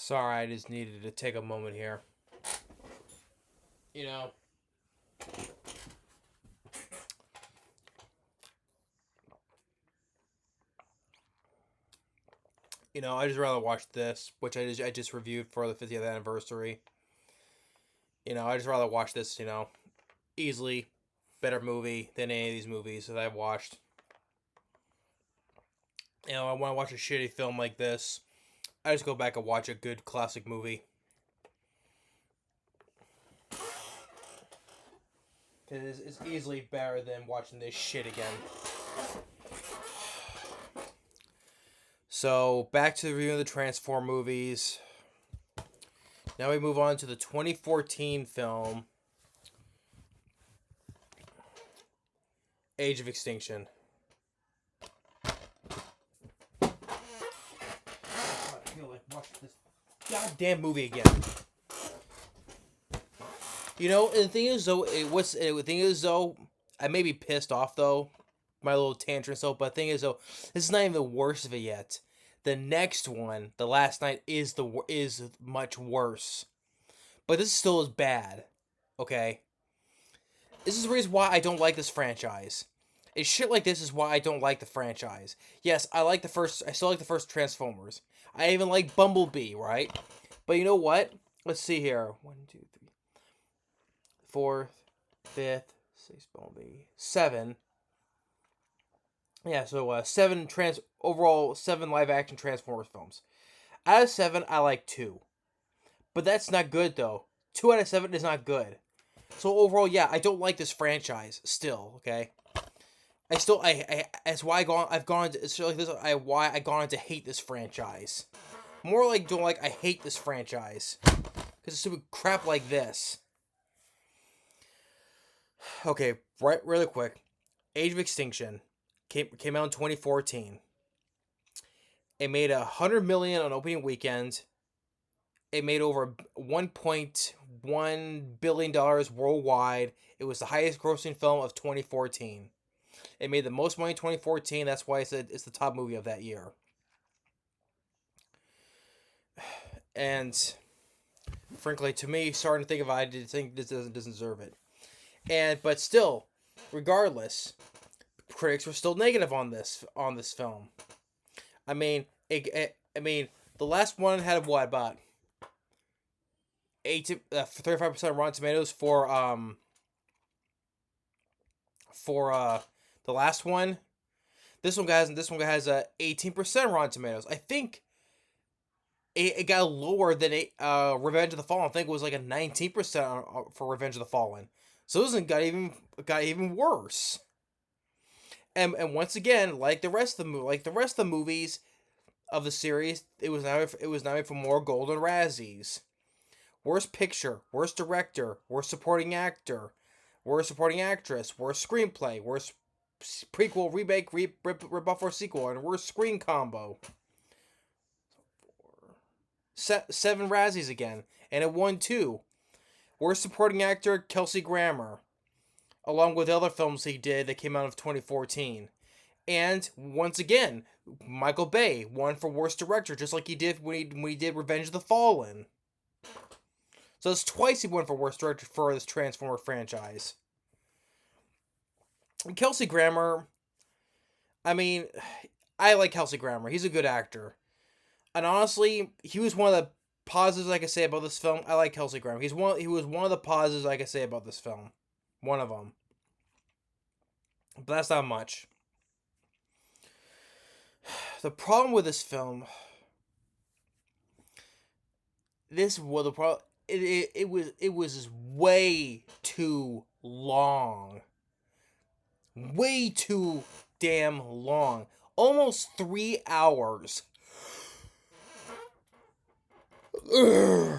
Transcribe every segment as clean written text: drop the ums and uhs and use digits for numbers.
Sorry, I just needed to take a moment here. You know, I just rather watch this, which I just reviewed for the 50th anniversary. I just rather watch this. Easily better movie than any of these movies that I've watched. I want to watch a shitty film like this. I just go back and watch a good classic movie. Because it's easily better than watching this shit again. So, back to the review of the Transform movies. Now we move on to the 2014 film, Age of Extinction. I feel like watching this goddamn movie again. And the thing is though, I may be pissed off though, my little tantrum but the thing is though, this is not even the worst of it yet. The next one, The Last Night, is much worse, but this still is bad. Okay, this is the reason why I don't like this franchise. It's shit like this is why I don't like the franchise. Yes, I still like the first Transformers. I even like Bumblebee, right? But you know what? Let's see here. 1, 2, 3, 4th, 5th, 6, Bumblebee, 7. Yeah, so overall 7 live action Transformers films. Out of 7, I like 2, but that's not good though. 2 out of 7 is not good. So overall, yeah, I don't like this franchise still. Okay, that's why I've gone to, it's like this. Why I gone to hate this franchise. More like don't like I hate this franchise because it's stupid crap like this. Okay, right, really quick. Age of Extinction came out in 2014. It made $100 million on opening weekend. It made over $1.1 billion worldwide. It was the highest grossing film of 2014. It made the most money in 2014. That's why it's the top movie of that year. And frankly, to me, starting to think of it, I did think this doesn't deserve it. But still, regardless, critics were still negative on this film. I mean, the last one had about 35% Rotten Tomatoes for the last one. This one has 18% Rotten Tomatoes. I think it got lower than Revenge of the Fallen. I think it was like a 19% for Revenge of the Fallen. So this one got even worse. And once again, like the rest of the movies of the series, it was nominated for more Golden Razzies. Worst Picture, Worst Director, Worst Supporting Actor, Worst Supporting Actress, Worst Screenplay, Worst Prequel, Remake, Rebuff, or Sequel, and Worst Screen Combo. 7 Razzies again, and it won 2. Worst Supporting Actor, Kelsey Grammer, along with other films he did that came out of 2014. And once again, Michael Bay won for Worst Director, just like he did when he did Revenge of the Fallen. So it's twice he won for Worst Director for this Transformer franchise. And Kelsey Grammer, I mean, I like Kelsey Grammer. He's a good actor. And honestly, he was one of the positives I could say about this film. I like Kelsey Grammer. He was one of the positives I could say about this film. One of them. But that's not much. The problem with this film, it was way too long. Way too damn long. Almost 3 hours. Ugh.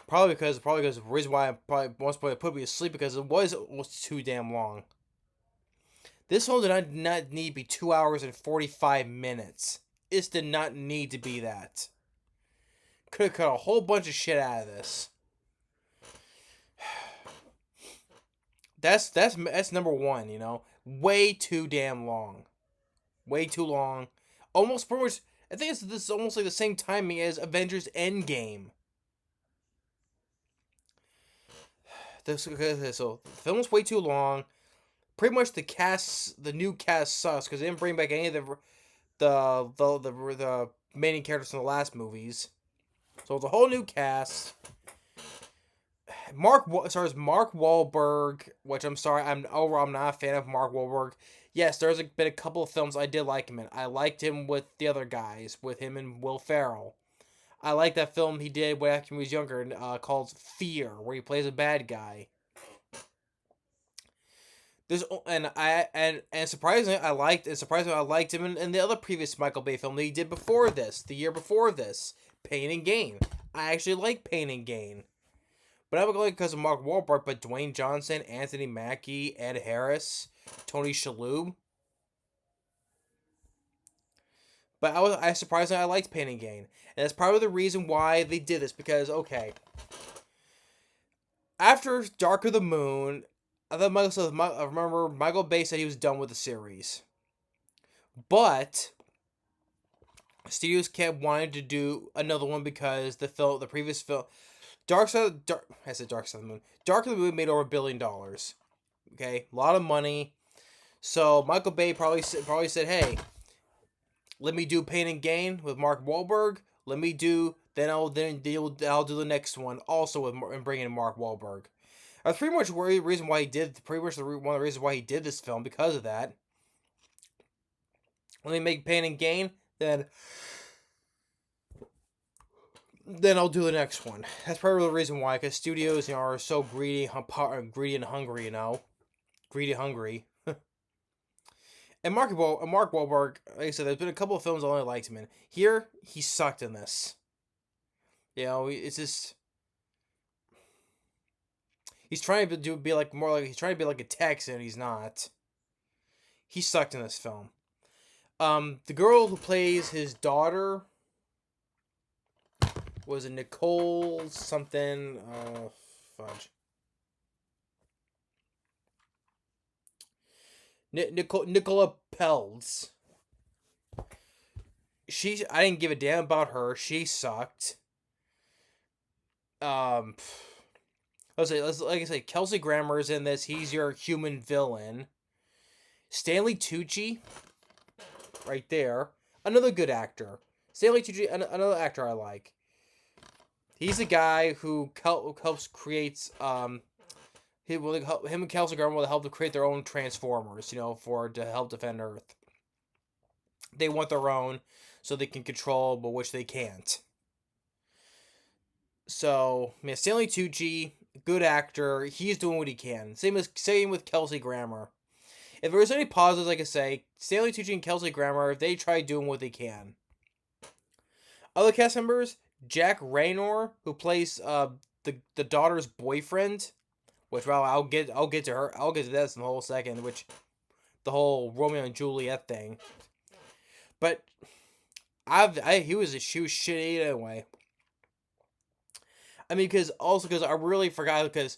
Probably because the reason why I probably put me to sleep because it was almost too damn long. This film did not need to be 2 hours and 45 minutes. This did not need to be that. Could have cut a whole bunch of shit out of this. That's number one, Way too damn long. Way too long. Almost pretty much I think this is almost like the same timing as Avengers Endgame. So the film's way too long. Pretty much the new cast sucks because they didn't bring back any of the main characters from the last movies. So it's a whole new cast. Mark Wahlberg, which I'm sorry, I'm not a fan of Mark Wahlberg. Yes, there's been a couple of films I did like him in. I liked him with the other guys, with him and Will Ferrell. I like that film he did when he was younger, called Fear, where he plays a bad guy. Surprisingly I liked him in the other previous Michael Bay film that he did before this, the year before this, Pain and Gain. I actually like Pain and Gain. But not only because of Mark Wahlberg, but Dwayne Johnson, Anthony Mackie, Ed Harris, Tony Shalhoub. But I surprisingly I liked Pain and Gain, and that's probably the reason why they did this. Because okay, after Dark of the Moon, I remember Michael Bay said he was done with the series, but studios kept wanting to do another one because the previous film. Dark of the Moon. Dark of the Moon made over $1 billion. Okay, a lot of money. So Michael Bay probably said, "Hey, let me do Pain and Gain with Mark Wahlberg. I'll do the next one also with bringing in Mark Wahlberg." That's pretty much one of the reasons why he did this film, because of that. Let me make Pain and Gain, then I'll do the next one. That's probably the reason why, because studios, are so greedy and hungry, greedy, hungry. And Mark Wahlberg, like I said, there's been a couple of films I only liked him in. Here, he sucked in this. It's just he's trying to be like a Texan. He's not. He sucked in this film. The girl who plays his daughter was a Nicole something. Fudge. Nicola Peltz. I didn't give a damn about her. She sucked. Like I say, Kelsey Grammer's in this. He's your human villain. Stanley Tucci, right there, another good actor. Stanley Tucci, another actor I like. He's a guy who helps creates him and Kelsey Grammer will help to create their own Transformers, to help defend Earth. They want their own, so they can control, but which they can't. So, Stanley Tucci, good actor. He's doing what he can. Same with Kelsey Grammer. If there's any positives, like I say, Stanley Tucci and Kelsey Grammer, they try doing what they can. Other cast members, Jack Reynor, who plays the daughter's boyfriend, which I'll get to her. I'll get to that in a whole second, which the whole Romeo and Juliet thing. But she was shitty anyway. I mean, because I really forgot, because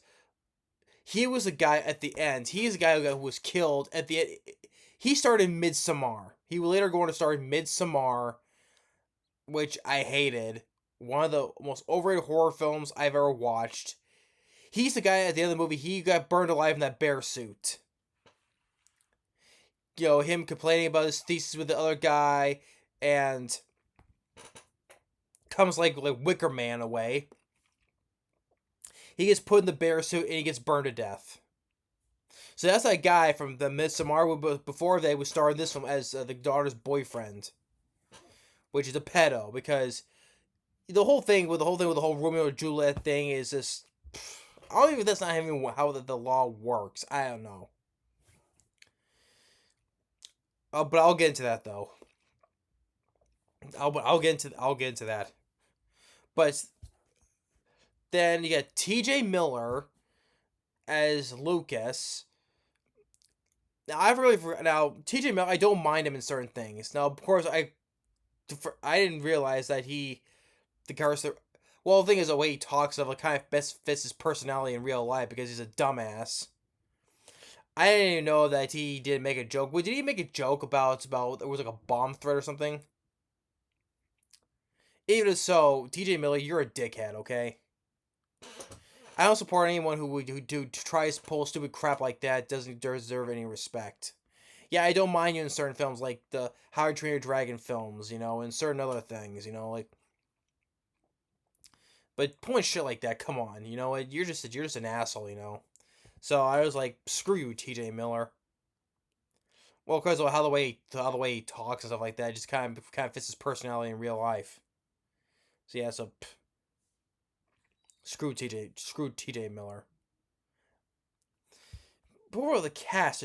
he was a guy at the end. He's a guy who was killed at the end. He started Midsommar. He would later go on to start Midsommar, which I hated. One of the most overrated horror films I've ever watched. He's the guy at the end of the movie. He got burned alive in that bear suit. Him complaining about his thesis with the other guy, and comes like Wicker Man away. He gets put in the bear suit and he gets burned to death. So that's that guy from the Midsommar. Before they would star in this film as the daughter's boyfriend, which is a pedo, because the whole thing with the whole Romeo and Juliet thing is just, I don't even. That's not even how the law works. I don't know. But I'll get into that though. I'll get into that. But then you got T.J. Miller as Lucas. Now T.J. Miller, I don't mind him in certain things. Now, of course, I didn't realize that the character. Well, the thing is, the way he talks of kind of best fits his personality in real life, because he's a dumbass. I didn't even know that he did make a joke. Did he make a joke about there was like a bomb threat or something? Even so, TJ Miller, you're a dickhead, okay? I don't support anyone who tries to pull stupid crap like that. Doesn't deserve any respect. Yeah, I don't mind you in certain films like the How to Train Your Dragon films, and certain other things, like. But pulling shit like that, come on, you're just an asshole. So I was like, screw you, T.J. Miller. Well, because of how the way he talks and stuff like that, just kind of fits his personality in real life. So yeah, screw T.J. Miller. But the cast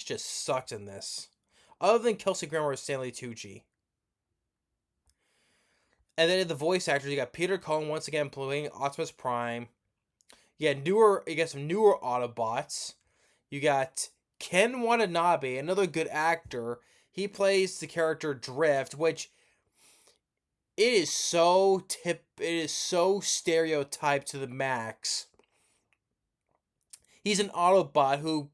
just sucked in this. Other than Kelsey Grammer and Stanley Tucci. And then the voice actors, you got Peter Cullen once again playing Optimus Prime. You got some newer Autobots. You got Ken Watanabe, another good actor. He plays the character Drift, which it is so stereotyped to the max. He's an Autobot who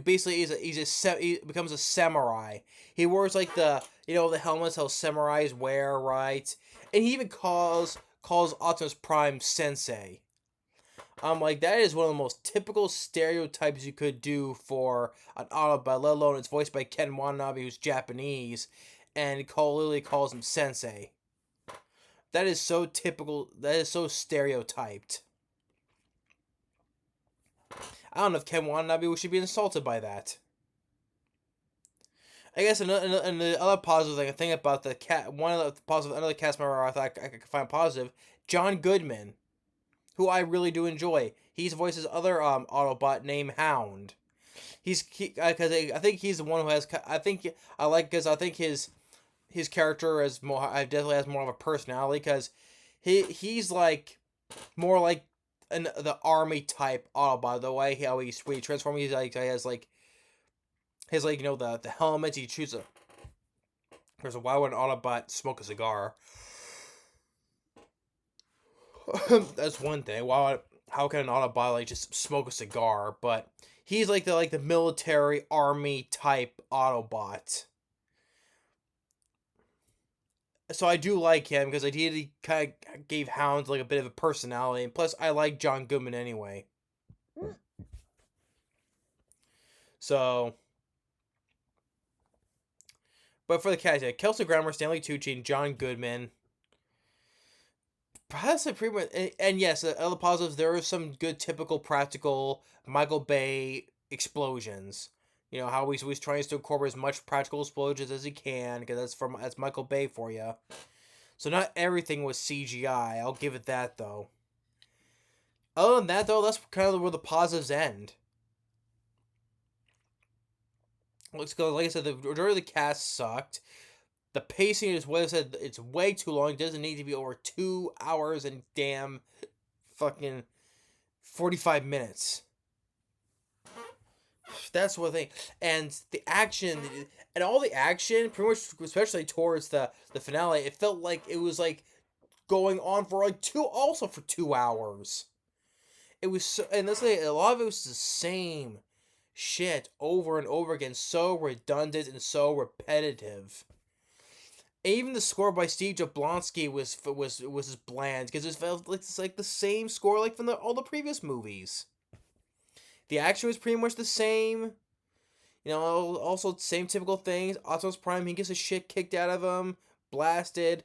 basically he becomes a samurai. He wears like the helmets how samurais wear, right? And he even calls Optimus Prime Sensei. Like that is one of the most typical stereotypes you could do for an Autobot, let alone it's voiced by Ken Watanabe, who's Japanese, and literally calls him Sensei. That is so typical. That is so stereotyped. I don't know if Ken Watanabe should be insulted by that. I guess another other positive thing I think about the cat, one of the positive, another cast member I thought I could find positive, John Goodman, who I really do enjoy. He's voices other Autobot named Hound. Because I think he's the one who has. I think I like because I think his character is more. I definitely has more of a personality because he's like more like the army type Autobot. The way how when he transforms, he has like his the helmet. He shoots a. There's a why would an Autobot smoke a cigar? That's one thing. How can an Autobot like just smoke a cigar? But he's like the military army type Autobot. So I do like him because he kind of gave Hound like a bit of a personality, and plus I like John Goodman anyway. So, but for the cast, yeah, Kelsey Grammer, Stanley Tucci, and John Goodman. Perhaps pretty much, and yes, other positives. There are some good, typical, practical Michael Bay explosions. How he's trying to incorporate as much practical explosions as he can because that's Michael Bay for you. So not everything was CGI. I'll give it that though. Other than that though, that's kind of where the positives end. Let's go. Like I said, the majority of the cast sucked. The pacing is what I said. It's way too long. It doesn't need to be over 2 hours and damn fucking 45 minutes. That's one thing. And the action, and all the action, pretty much, especially towards the finale, it felt like it was like going on for like 2 hours. It was so, and that's like a lot of it was the same shit over and over again, so redundant and so repetitive. Even the score by Steve Jablonsky was just bland because it felt like it's like the same score like from all the previous movies. The action was pretty much the same. Also same typical things. Optimus Prime, he gets his shit kicked out of him, blasted.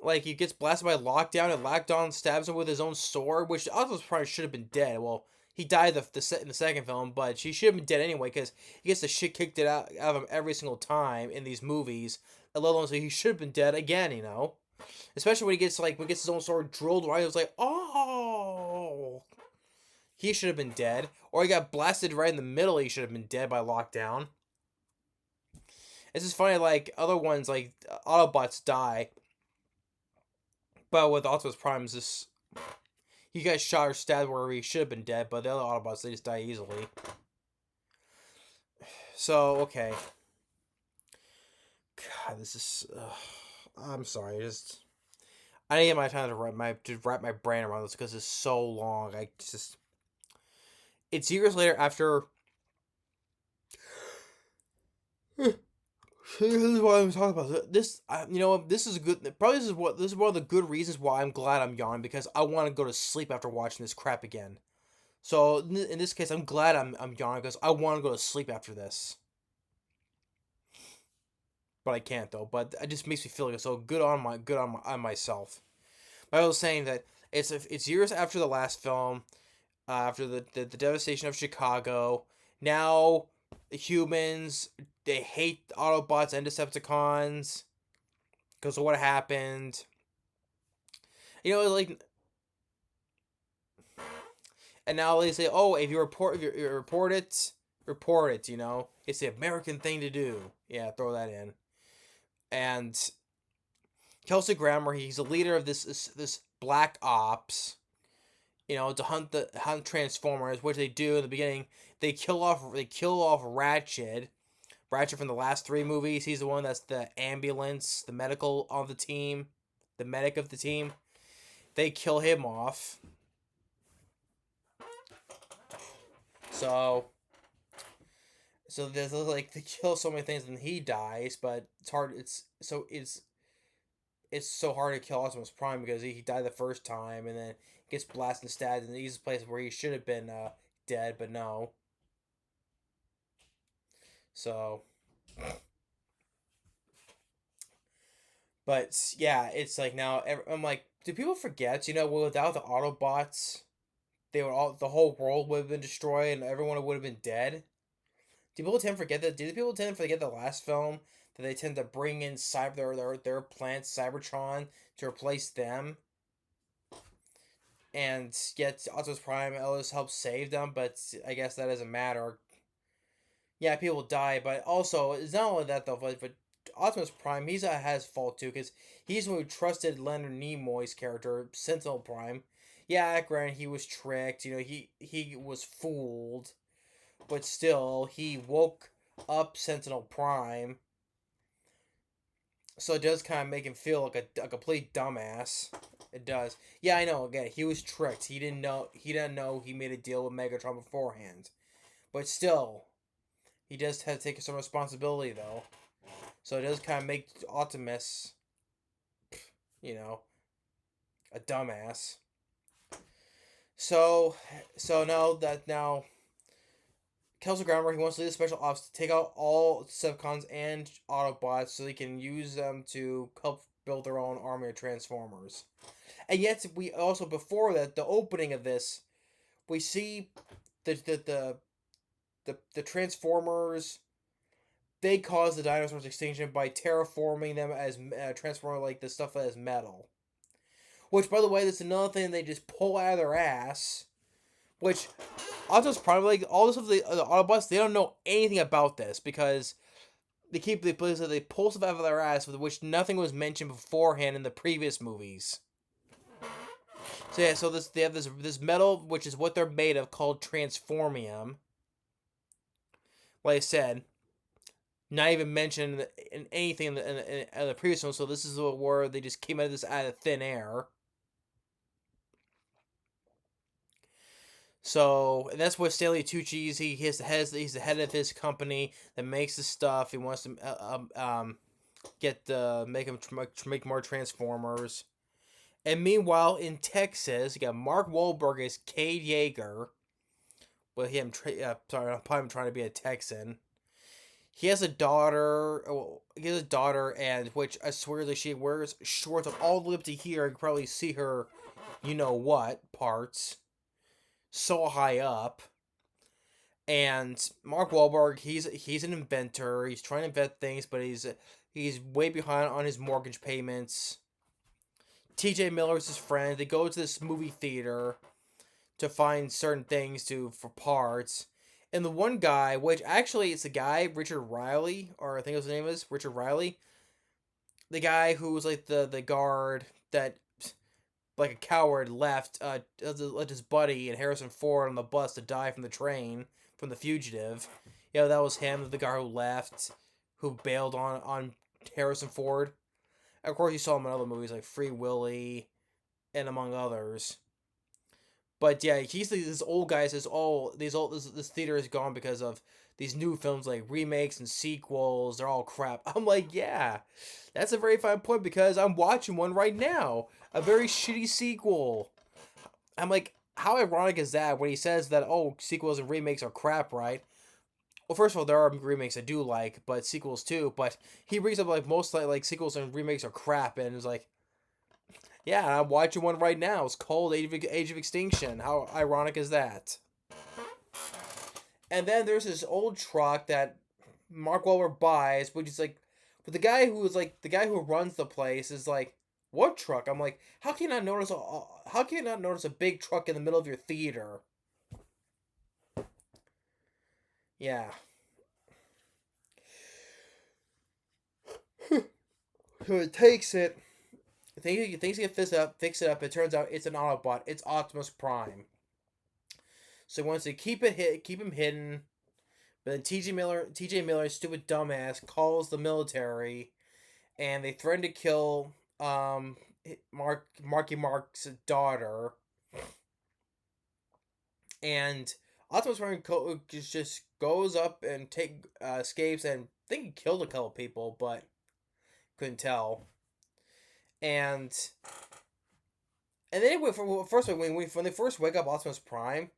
Like he gets blasted by Lockdown, and Lockdown stabs him with his own sword, which Optimus Prime should have been dead. Well, he died in the second film, but she should have been dead anyway because he gets the shit kicked out of him every single time in these movies. Let alone so he should have been dead again. Especially when he gets his own sword drilled right. It was like, oh, he should have been dead, or he got blasted right in the middle. He should have been dead by Lockdown. It's just funny, like other ones, like Autobots die, but with Optimus Prime, he got shot or stabbed where he should have been dead, but the other Autobots, they just die easily. So, okay. God, this is... I'm sorry, I didn't get my time to wrap my brain around this because it's so long. It's years later after... This is what I'm talking about. This, you know, this is a good. Probably this is one of the good reasons why I'm glad I'm yawning, because I want to go to sleep after watching this crap again. So in this case, I'm glad I'm yawning because I want to go to sleep after this, but I can't though. But it just makes me feel like so on myself. But I was saying that it's years after the last film, after the devastation of Chicago. Now the humans, they hate Autobots and Decepticons because of what happened. You know, like, and now they say, oh, if you report it. You know, it's the American thing to do. Yeah, throw that in. And Kelsey Grammer, he's the leader of this black ops. You know, to hunt Transformers, which they do in the beginning. They kill off Ratchet. Ratchet from the last three movies. He's the one that's the ambulance, the medical of the team, the medic of the team. They kill him off. So there's like they kill so many things and he dies, but it's hard. It's so hard to kill Optimus Prime because he died the first time and then gets blasted and stabbed in these places where he should have been dead, but no. So, but yeah, it's like now I'm like, do people forget? You know, without the Autobots, the whole world would have been destroyed and everyone would have been dead. Do people tend to forget that? Do people tend to forget the last film that they tend to bring in their plant Cybertron to replace them, and get Optimus Prime and Ellis help save them? But I guess that doesn't matter. Yeah, people die, but also it's not only that though. But Optimus Prime, has fault too, because he's the one who trusted Leonard Nimoy's character, Sentinel Prime. Yeah, granted he was tricked. You know, he was fooled, but still he woke up Sentinel Prime. So it does kind of make him feel like a complete dumbass. It does. Yeah, I know. Again, he was tricked. He didn't know. He didn't know he made a deal with Megatron beforehand. But still, he does have to take some responsibility though. So it does kind of make Optimus, you know, a dumbass. So, now Kelsey Grammer, he wants to lead the special ops to take out all Decepticons and Autobots so they can use them to help build their own army of Transformers. And yet, we also, before that, the opening of this, we see the Transformers. They cause the dinosaurs' extinction by terraforming them as transforming like the stuff as metal. Which, by the way, that's another thing they just pull out of their ass. Which Optimus Prime, like all this of the Autobots, they don't know anything about this because they pull stuff out of their ass, with which nothing was mentioned beforehand in the previous movies. So yeah, they have this metal, which is what they're made of, called transformium. Like I said, not even mentioned in anything in the previous one. So this is where they just came out of thin air. So, and that's what Stanley Tucci is. He's the head of his company that makes the stuff. He wants to make more Transformers. And meanwhile, in Texas, you got Mark Wahlberg as Cade Yeager. Well, sorry, I'm trying to be a Texan. He has a daughter. And which I swear that she wears shorts all the way up to here. You can probably see her, you know what parts, so high up. And Mark Wahlberg, he's an inventor. He's trying to invent things, but he's way behind on his mortgage payments. TJ Miller's his friend. They go to this movie theater to find certain things for parts. And the one guy, which actually it's a guy, Richard Riley, or I think his name is Richard Riley. The guy who was like the guard that, like a coward, left his buddy and Harrison Ford on the bus to die from the train from The Fugitive. You know, that was him, the guy who left, who bailed on Harrison Ford. Of course, you saw him in other movies like Free Willy and among others. But yeah, he's this old guy says, "Oh, this theater is gone because of these new films like remakes and sequels. They're all crap." I'm like, yeah, that's a very fine point because I'm watching one right now, a very shitty sequel. I'm like, how ironic is that when he says that, oh, sequels and remakes are crap, right? Well, first of all, there are remakes I do like, but sequels too. But he brings up like most like sequels and remakes are crap, and it's like, yeah, I'm watching one right now. It's called Age of Extinction. How ironic is that? And then there's this old truck that Mark Wahlberg buys, which is like, but the guy who runs the place is like, what truck? I'm like, how can you not notice a big truck in the middle of your theater? Yeah. So it takes it. Things get fix it up. It turns out it's an Autobot. It's Optimus Prime. So he wants to keep him hidden. But then T.J. Miller, stupid dumbass, calls the military, and they threaten to kill Marky Mark's daughter. And Optimus Prime just goes up and escapes, and I think he killed a couple people, but couldn't tell. And then first when they first wake up Optimus Prime,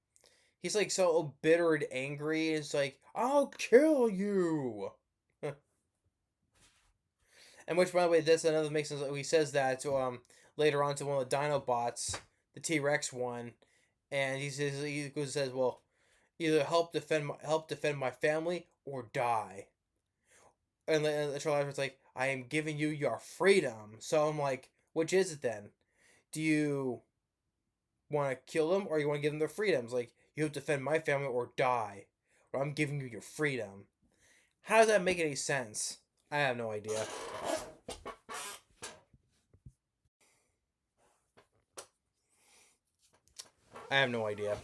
he's like so bitter and angry. It's like, I'll kill you. And which, by the way, that's another makes sense. He says that to later on to one of the Dinobots, the T Rex one, and says, well, either help defend my family or die. And the Charles like, I am giving you your freedom. So I'm like, which is it then? Do you want to kill them or you want to give them their freedoms? Like, you have to defend my family or die. Or I'm giving you your freedom. How does that make any sense? I have no idea. I have no idea.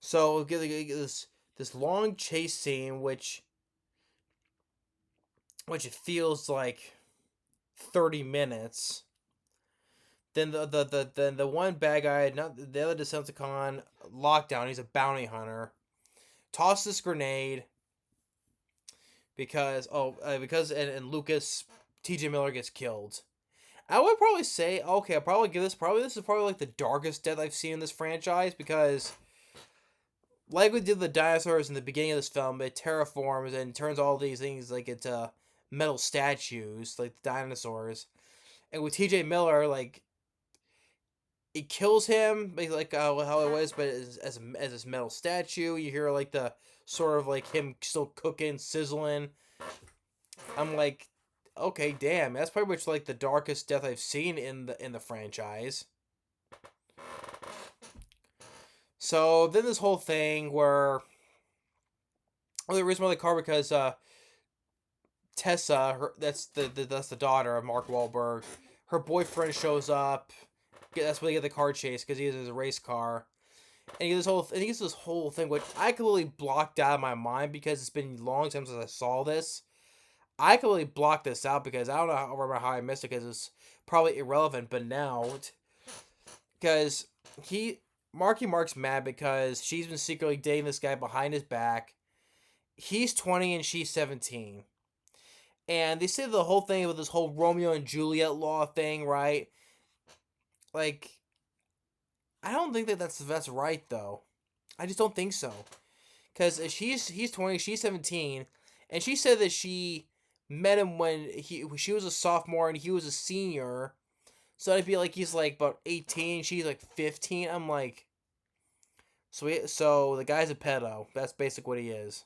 So we get this long chase scene, which it feels like 30 minutes. Then the one bad guy, not the other Decepticon, Lockdown. He's a bounty hunter. Tosses this grenade because and Lucas T.J. Miller gets killed. I would probably say, okay, I'll probably give this this is probably like the darkest death I've seen in this franchise because like we did the dinosaurs in the beginning of this film, it terraforms and turns all these things like into metal statues, like the dinosaurs. And with T.J. Miller, like it kills him, like how it was, but as this metal statue, you hear like the sort of like him still cooking, sizzling. I'm like, okay, damn, that's pretty much like the darkest death I've seen in the franchise. So then this whole thing where the reason why they car because Tessa, that's the daughter of Mark Wahlberg. Her boyfriend shows up. That's why they get the car chase because he has a race car. And he gets this whole thing, which I completely blocked out of my mind because it's been long since I saw this. I completely blocked this out because I don't remember how I missed it because it's probably irrelevant. But now, because Marky Mark's mad because she's been secretly dating this guy behind his back. He's 20 and she's 17. And they say the whole thing with this whole Romeo and Juliet law thing, right? Like, I don't think that's right though. I just don't think so. Because he's 20, she's 17, and she said that she met him when she was a sophomore and he was a senior. So I'd be like he's like about 18, she's like 15. I'm like, so the guy's a pedo. That's basically what he is.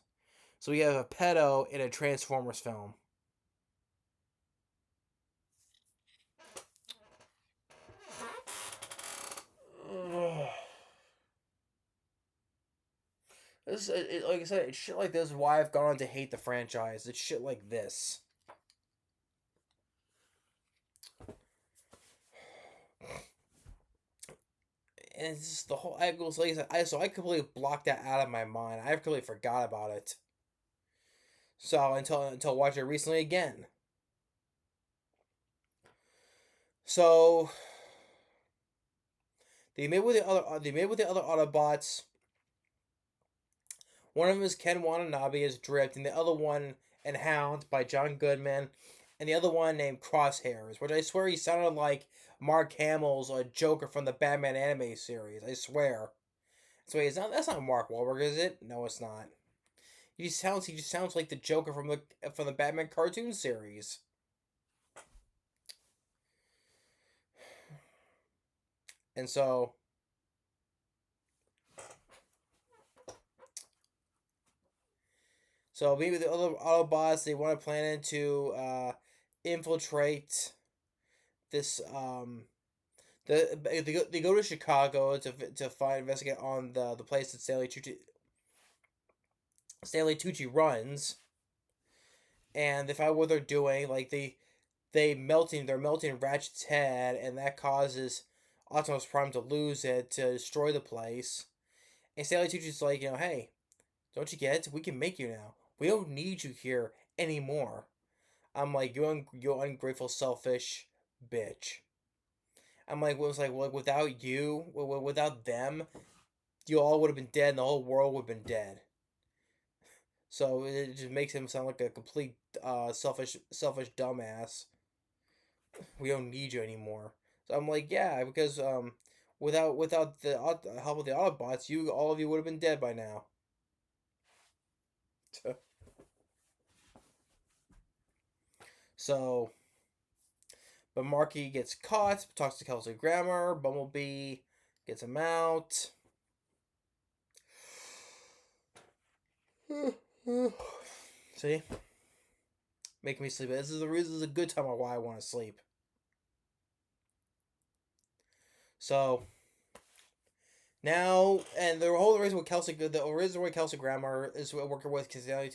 So we have a pedo in a Transformers film. Like I said, it's shit like this is why I've gone on to hate the franchise. It's shit like this. And it's just the whole like I said, I completely blocked that out of my mind. I completely forgot about it. So until watching it recently again. So They made with the other. They made with the other Autobots. One of them is Ken Watanabe as Drift, and the other one and Hound by John Goodman, and the other one named Crosshairs, which I swear he sounded like Mark Hamill's Joker from the Batman anime series. I swear. So wait, that's not Mark Wahlberg, is it? No, it's not. He just sounds like the Joker from the Batman cartoon series. And so maybe the other Autobots, they want to plan to infiltrate this they go to Chicago to find investigate on the place that Stanley Tucci runs, and they find what they're doing. Like they're melting Ratchet's head, and that causes Optimus Prime to lose it, to destroy the place. And Stanley Tucci's like, hey, don't you get it? We can make you now. We don't need you here anymore. I'm like, you ungrateful, selfish bitch. I'm like, without you, without them, you all would have been dead, and the whole world would have been dead. So it just makes him sound like a complete selfish dumbass. We don't need you anymore. So I'm like, yeah, because without the help of the Autobots, all of you would have been dead by now. So, but Marky gets caught, talks to Kelsey Grammer, Bumblebee gets him out. See? Making me sleep. This is a good time of why I want to sleep. So now, and the whole reason with the reason why Kelsey Grammer is working with Stanley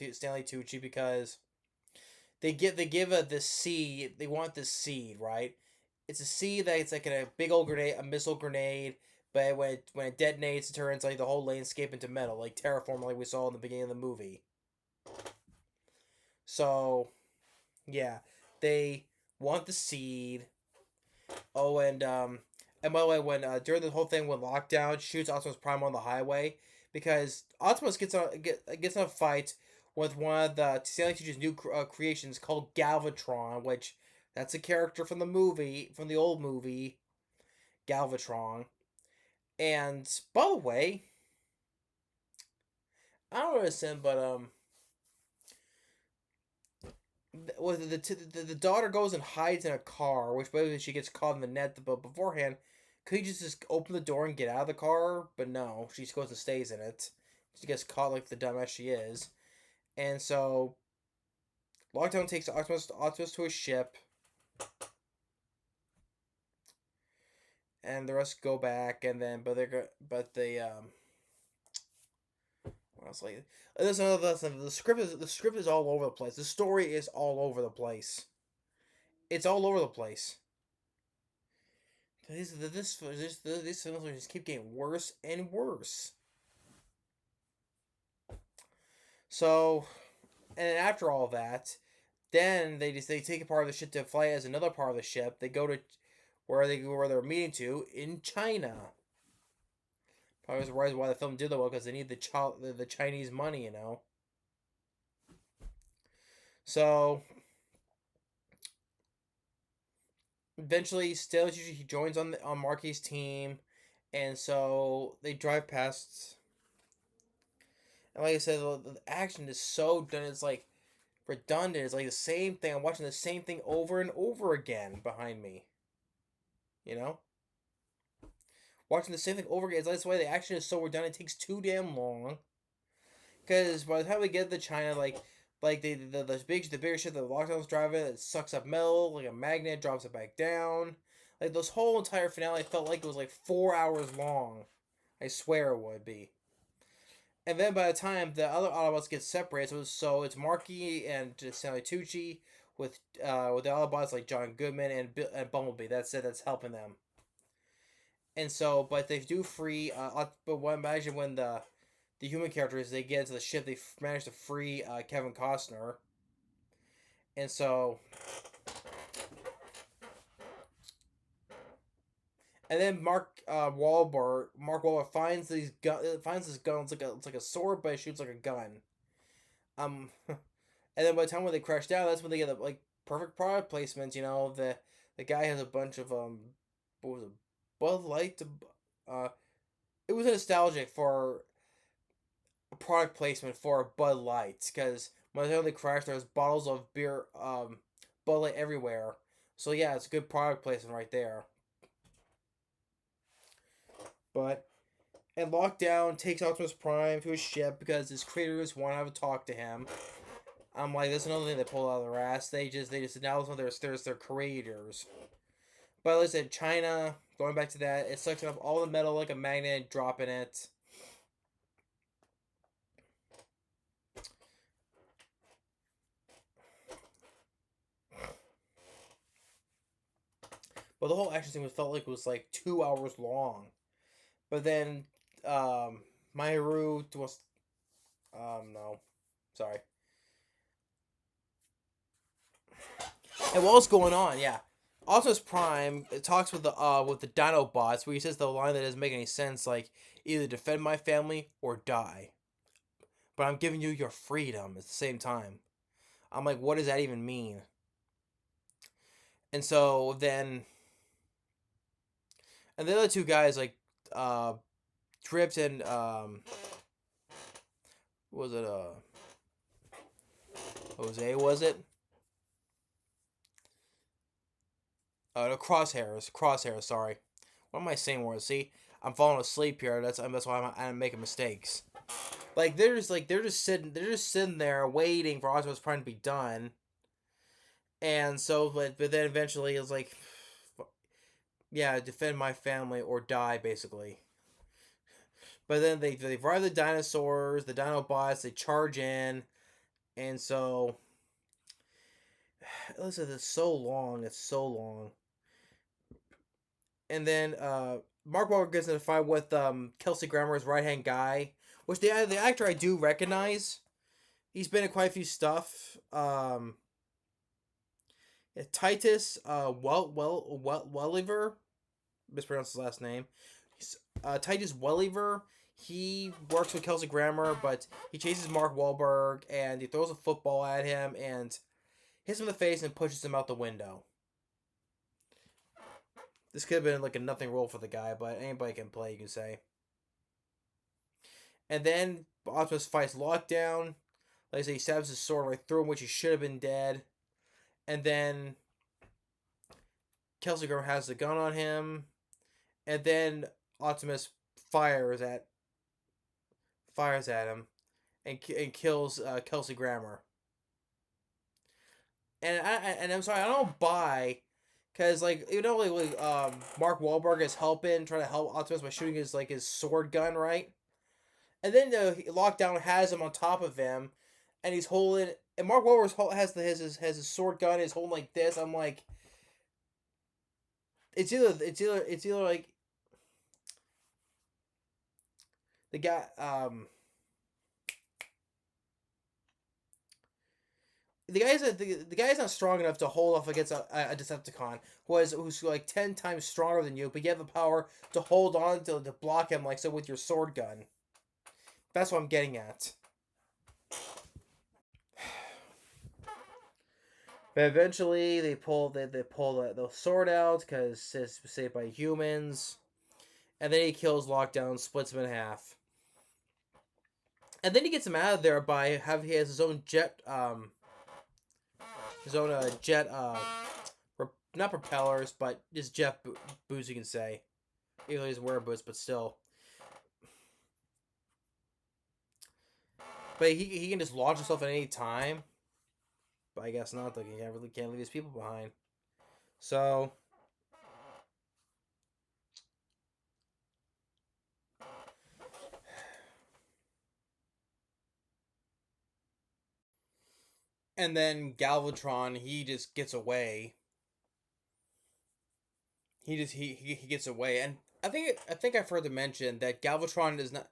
Tucci, because they give the seed. They want this seed, right? It's a seed that it's like a big old grenade, a missile grenade. But when it detonates, it turns like the whole landscape into metal, like terraform, like we saw in the beginning of the movie. So, yeah, they want the seed. Oh, and by the way, when during the whole thing when Lockdown shoots Optimus Prime on the highway, because Optimus gets in a fight with one of the Stanley Tucci's new creations called Galvatron, which that's a character from the old movie, Galvatron. And by the way, I don't understand, but the daughter goes and hides in a car, which maybe she gets caught in the net. But beforehand, could you just open the door and get out of the car? But no, she goes and stays in it. She gets caught like the dumbass she is, and so Lockdown takes Optimus to a ship, and the rest go back, and then but they what else like there's another the script is all over the place. The story is all over the place. It's all over the place. These films just keep getting worse and worse. So, and after all that, then they take a part of the ship to fly as another part of the ship. They go to where they're meeting to in China. Probably was the reason why the film did that well, because they need the Chinese money, you know. So eventually, still he joins on Marky's team, and so they drive past. And like I said, the action is so done. It's like redundant. It's like the same thing. I'm watching the same thing over and over again behind me. You know, watching the same thing over again. That's why the action is so redundant. It takes too damn long. Because by the time we get to China, like the bigger ship that Lockdown's driving, it sucks up metal like a magnet, drops it back down. Like this whole entire finale felt like it was like 4 hours long. I swear it would be. And then by the time the other Autobots get separated, so it's Marky and Stanley Tucci with the Autobots like John Goodman and Bumblebee. That's it. That's helping them. And so, but they do free. Imagine when the human characters they get into the ship, they manage to free Kevin Costner. And so, And then Mark Wahlberg finds this gun. It's like a sword, but it shoots like a gun. And then by the time when they crash down, that's when they get the like perfect product placements. You know, the guy has a bunch of what was it, Bud Light. Uh, it was nostalgic for a product placement for Bud Light because by the time they crash, there's bottles of beer, Bud Light everywhere. So yeah, it's a good product placement right there. But and Lockdown takes Optimus Prime to his ship because his creators want to have a talk to him. I'm like, that's another thing they pull out of their ass. They just now there's their creators. But like I said, China, going back to that, it sucks up all the metal like a magnet, dropping it. But the whole action scene felt like it was like 2 hours long. But then, Myru was, no, sorry. And what was going on? Yeah, Optimus Prime talks with the Dinobots, where he says the line that doesn't make any sense, like either defend my family or die. But I'm giving you your freedom at the same time. I'm like, what does that even mean? And so then, and the other two guys like, Dripped and was it Jose? Was it? No, Crosshairs. Sorry. What am I saying? Words? See, I'm falling asleep here. That's why I'm making mistakes. Like they're just sitting there waiting for Optimus Prime to be done, and so but then eventually it's like, yeah, defend my family or die basically. But then they ride the dinosaurs, the Dinobots, they charge in, and so listen, it's so long. It's so long. And then Mark Wahlberg gets in a fight with Kelsey Grammer's right hand guy, which the actor I do recognize. He's been in quite a few stuff. Titus Welliver, mispronounced his last name. Titus Welliver. He works with Kelsey Grammer, but he chases Mark Wahlberg and he throws a football at him and hits him in the face and pushes him out the window. This could have been like a nothing role for the guy, but anybody can play, you can say. And then Optimus fights Lockdown. Like I say, he stabs his sword right through him, which he should have been dead. And then Kelsey Grammer has the gun on him. And then Optimus fires at him and kills Kelsey Grammer. And I'm sorry, I don't buy because like Mark Wahlberg is trying to help Optimus by shooting his sword gun, right? And then Lockdown has him on top of him, and he's holding. And Mark Wahlberg has his sword gun. Is holding like this. I'm like, it's either like the guy the guy's not strong enough to hold off against a Decepticon who's like 10 times stronger than you, but you have the power to hold on to block him like so with your sword gun. That's what I'm getting at. But eventually they pull the sword out because it's saved by humans, and then he kills Lockdown, splits him in half, and then he gets him out of there by he has his own jet jet not propellers but just jet boots, you can say. Even though he doesn't wear boots, but still. But he can just launch himself at any time. But I guess not, though. He can't leave his people behind. So and then Galvatron, he just gets away. He gets away, and I think I've heard to mention that Galvatron is not,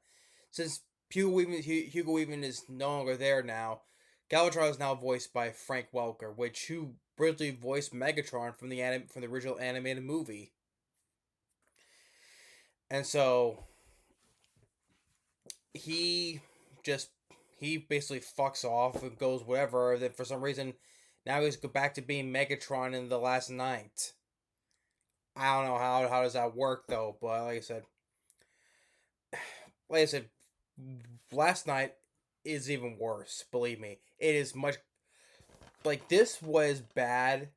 since Hugo Weaving is no longer there now. Galvatron is now voiced by Frank Welker, who originally voiced Megatron from the original animated movie. And so he just he basically fucks off and goes whatever. Then for some reason, now he's go back to being Megatron in the last night. I don't know how does that work though, but like I said, last night is even worse. Believe me, it is much like this was bad,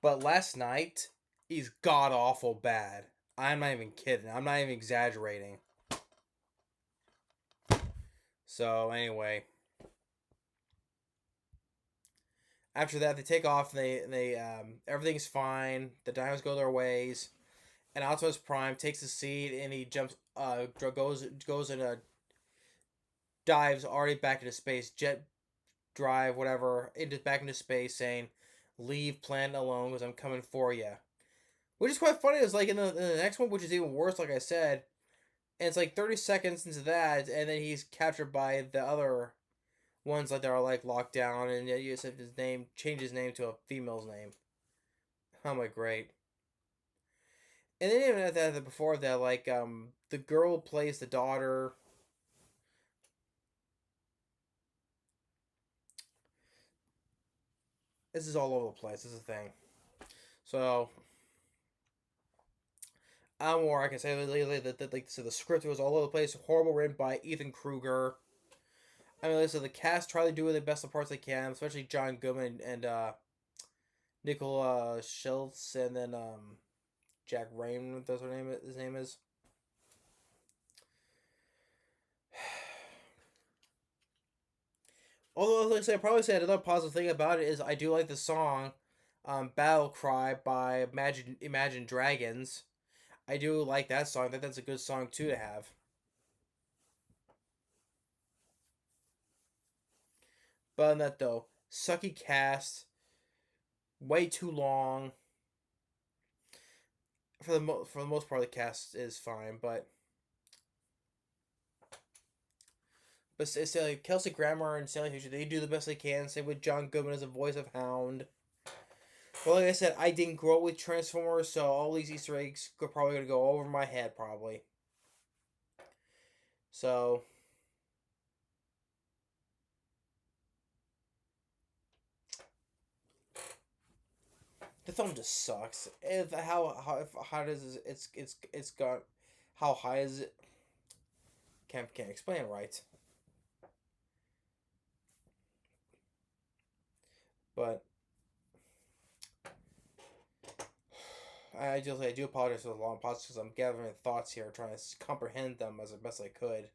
but last night is god awful bad. I'm not even kidding. I'm not even exaggerating. So anyway, after that they take off. They everything's fine. The dinos go their ways, and Optimus Prime takes a seat and he jumps. Goes and dives already back into space. Jet drive whatever into back into space, saying, "Leave planet alone because I'm coming for you." Which is quite funny. It's like in the next one, which is even worse. Like I said, and it's like 30 seconds into that, and then he's captured by the other ones like that are like locked down, and you just have his name change his name to a female's name. Oh my great! And then even at that before that, like the girl plays the daughter. This is all over the place. This is the thing. So more I can say like so the script was all over the place. Horrible written by Ethan Kruger. I mean, listen, the cast try to do the best of parts they can, especially John Goodman and Nicola Schultz, and then Jack Raymond. That's what his name is. Although, like I said, I probably say another positive thing about it is I do like the song "Battle Cry" by Imagine Dragons. I do like that song. I think that's a good song too to have. But on that though, sucky cast, way too long. For the most part, the cast is fine, but it's like Kelsey Grammer and Stanley Tucci, they do the best they can. Same with John Goodman as a voice of Hound. But like I said, I didn't grow up with Transformers, so all these Easter eggs are probably gonna go over my head, probably. So the film just sucks. If how does it's got how high is it? Can't explain it right. But I do apologize for the long pause because I'm gathering thoughts here, trying to comprehend them as best I could.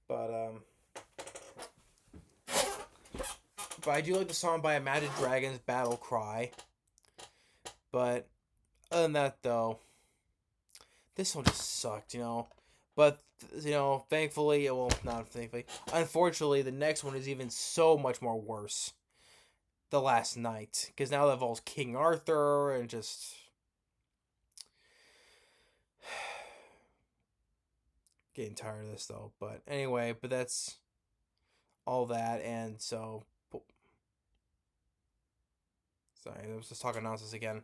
But I do like the song by Imagine Dragons, "Battle Cry." But other than that, though, this one just sucked, you know. But thankfully, well, not thankfully, unfortunately, the next one is even so much more worse. The Last Night, because now that involves King Arthur and just getting tired of this though. But anyway, but that's all that, and so sorry, I was just talking nonsense again.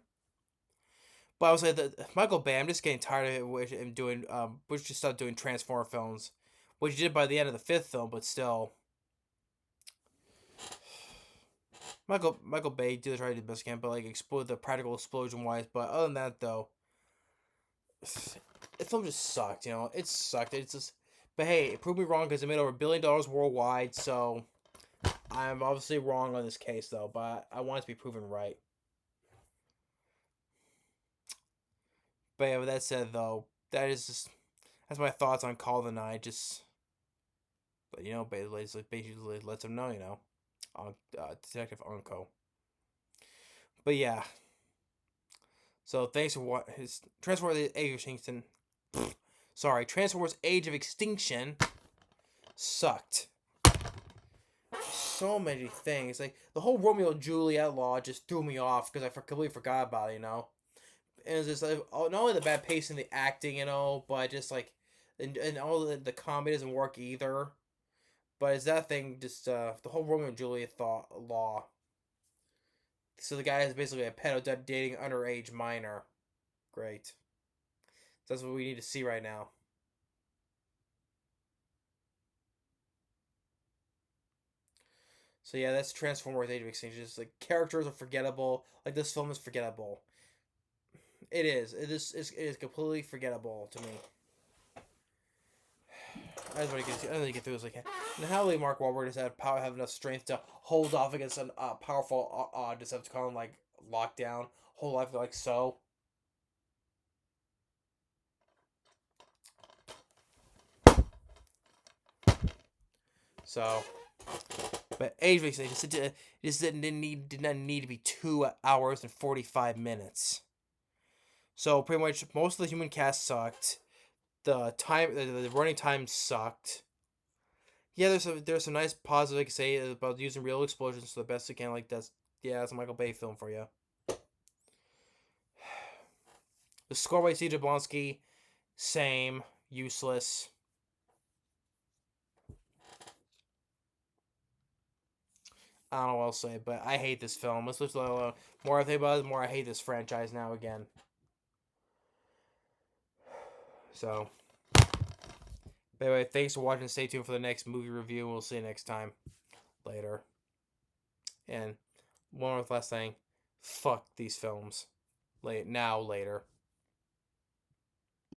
But I was like, Michael Bay, I'm just getting tired of him doing, which just stopped doing Transformer films, which he did by the end of the fifth film, but still. Michael Bay did try to do the best he can, but like explode the practical explosion wise. But other than that, though, the film just sucked. You know, it sucked. It's just, but hey, it proved me wrong because it made over $1 billion worldwide. So I'm obviously wrong on this case, though. But I want it to be proven right. But yeah, with that said, though, that's my thoughts on Call of the Night. Just, but basically lets them know, on Detective Unco. But yeah, so thanks for what his Transformers Age of Extinction. Sorry, Transformers Age of Extinction sucked. So many things, like the whole Romeo and Juliet law, just threw me off because I completely forgot about it. And it's just like not only the bad pace in the acting, but just like and all the comedy doesn't work either. But it's that thing just the whole Romeo and Juliet law. So the guy is basically a pedo dating underage minor. Great. That's what we need to see right now. So yeah, that's Transformers Age of Extinction. Just like characters are forgettable. Like this film is forgettable. It is. It is completely forgettable to me. I just want to get through this like, and how like Mark Wahlberg just have enough strength to hold off against a powerful Decepticon like lockdown, hold life like so. So, but Age of Extinction just did not need to be 2 hours and 45 minutes. So pretty much most of the human cast sucked. The running time sucked. Yeah, there's some nice positive I can say about using real explosions to the best they can. Like that's a Michael Bay film for you. The score by C. Jablonski, same, useless. I don't know what I'll say, but I hate this film. Let's listen to more I think about it, the more I hate this franchise now again. So, anyway, thanks for watching. Stay tuned for the next movie review. We'll see you next time. Later. And one more last thing. Fuck these films. Later.